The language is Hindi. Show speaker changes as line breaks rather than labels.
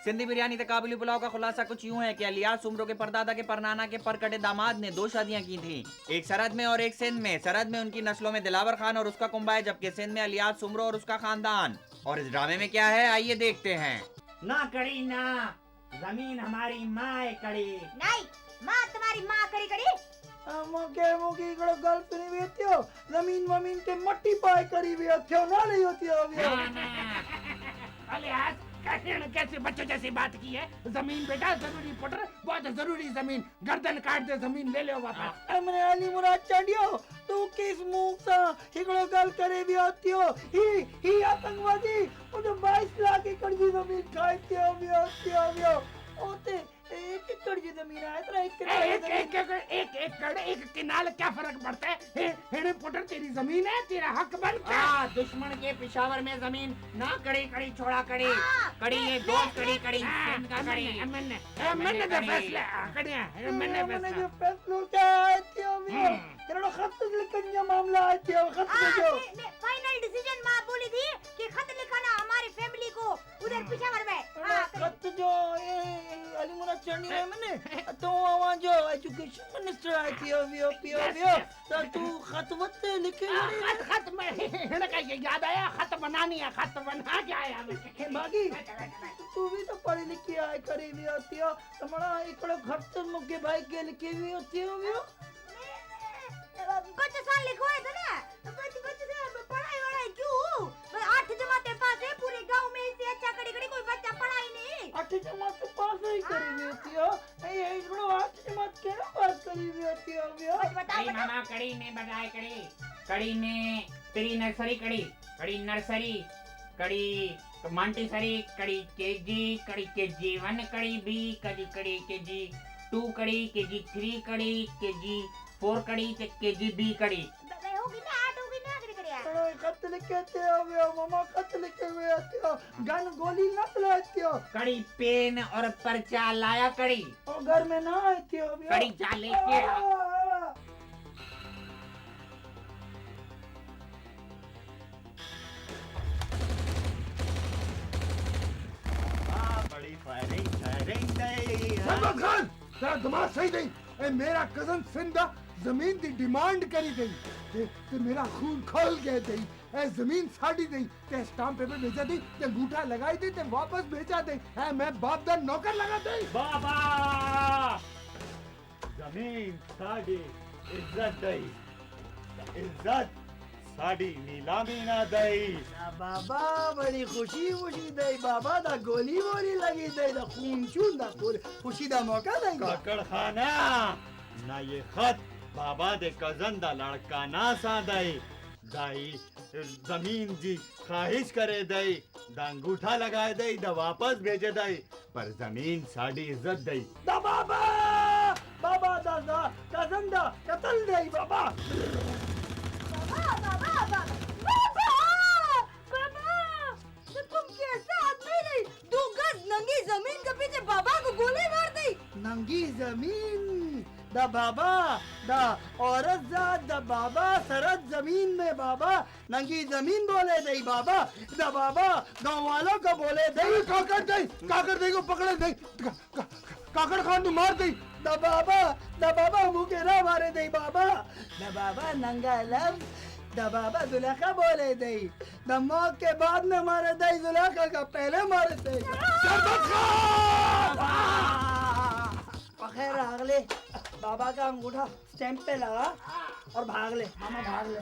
सिंधी बिरयानी ते काबुली पुलाव का खुलासा कुछ यूं है कि इलियास उमरों के परदादा के परनाना के परकटे दामाद ने 2 शादियां की थी, एक सरहद में और एक सिंध में। सरहद में उनकी नस्लों में दिलावर खान और उसका कुंबा है, जबकि सिंध में इलियास उमरों और उसका खानदान। और इस ड्रामे में क्या है, आइए देखते हैं।
ना कड़ी ना, जमीन हमारी माँ है कड़ी।
नहीं, माँ तुम्हारी माँ कड़ी कड़ी।
मुकी इकड़ो गल सुनी वेत्यो जमीन वमीन के मट्टी पाए करी वेत्यो ना नहीं होती अभी।
अरे आज कैसे बच्चों जैसी बात की है। जमीन बेटा जरूरी पुत्र, बहुत जरूरी जमीन। गर्दन काट दे, जमीन ले लो वापस।
हमने अली मुराद चढ़ियो तू किस मुंह सा इकड़ो गल करे वेत्यो ही आतंकवादी मुझे 22 लाख एकड़ की जमीन खाई वेत्यो ओते 1 एकड़ की जमीन है तेरा
1 एकड़ 1 किनाल क्या फर्क पड़ता है। हेड़े पुत्र तेरी जमीन है, तेरा हक बनता है।
दुश्मन के पेशावर में जमीन ना कड़ी कड़ी छोड़ा कड़ी कड़ी ये दो कड़ी कड़ी सिंध का कड़ी।
मैंने तो फैसला कड़िया मैंने
जो फैसला क्या है त्यो तेरा खत लिखने का मामला है त्यो खत भेजो।
फाइनल डिसीजन माँ बोली थी कि खत लिखाना हमारी फैमिली को उधर पेशावर में।
खत जो अली मुराद चढ़नी है मैंने तो वहाँ जो एजुकेशन मिनिस्टर आई थी पियो तो तू खत वत लिखे
खत में हेड़े का याद आया, खत बनानी है, खत बना के आया
बाकी तू भी तो पढ़ी लिखी आए करी भी होती हो तुम्हारा इकड़ो खत मुके भाई के लिखी भी होती हो
कुछ साल लिखवाए थे ना, कुछ से पढ़ाई क्यों 8 जमाते पास है पूरे गांव में, इससे अच्छा कड़ी कड़ी कोई बच्चा पढ़ा ही नहीं।
8 जमात के पास ही करी भी होती हो ये इकड़ो 8 जमात के ना पास करी भी होती हो
कड़ी मामा कड़ी में बजाए कड़ी में तेरी नर्सरी कड़ी नर्सरी कड़ी मॉन्टेसरी कड़ी केजी 1 कड़ी बी कड़ी केजी 2 कड़ी केजी 3 कड़ी केजी 4 कड़ी केजी बी कड़ी
होगी ना 8 होगी ना कड़ी कड़ी।
खत लिखे हो मामा खत लिखे हुए आते हो गन गोली न चलाते हो
कड़ी पेन और पर्चा लाया कड़ी
और घर में ना आते हो
कड़ी जा लेके
बड़ी फायरिंग
सरबत खान तेरा दिमाग सही नहीं ए मेरा कजन सिंधा जमीन दी डिमांड करी गई ते मेरा खून खोल गए दई ए जमीन साड़ी दई ते स्टाम्प पेपर भेजा दी ते अंगूठा लगाई दी ते वापस भेजा दे ए मैं बाप दा नौकर लगा दई
बाबा जमीन साड़ी इज्जत दई इज्जत साड़ी नीलामी ना दई
बाबा बड़ी खुशी दई बाबा दा गोली वोली लगी दई दा खून चून दा खुशी दा मौका दई
काकड़ खाना ना ये खत बाबा दे कजन दा लड़का ना सा दई दाई जमीन जी ख्वाहिश करे दई दा अंगूठा लगाए दई दा वापस भेजे दई पर जमीन साड़ी इज्जत दई
दा बाबा दा कजन दा कतल दई बाबा
तुम कैसा आदमी नहीं 2 गज नंगी जमीन के पीछे बाबा को गोली मार दी।
नंगी जमीन दा बाबा दा औरत जात दा बाबा सरहद जमीन में बाबा नंगी जमीन बोले दई बाबा दा बाबा गाँव वालों को बोले दई
काकर दई को पकड़े दई काकड़ खान तू मार दई
दा बाबा मुके ना मारे दई बाबा दा बाबा नंगा लफ्ज दा बाबा जुलेखा बोले दई दा मौत के बाद न मारे दई जुलेखा का पहले मारे दई बखैर अगले बाबा का अंगूठा स्टैंप पे लगा और भाग ले मामा भाग ले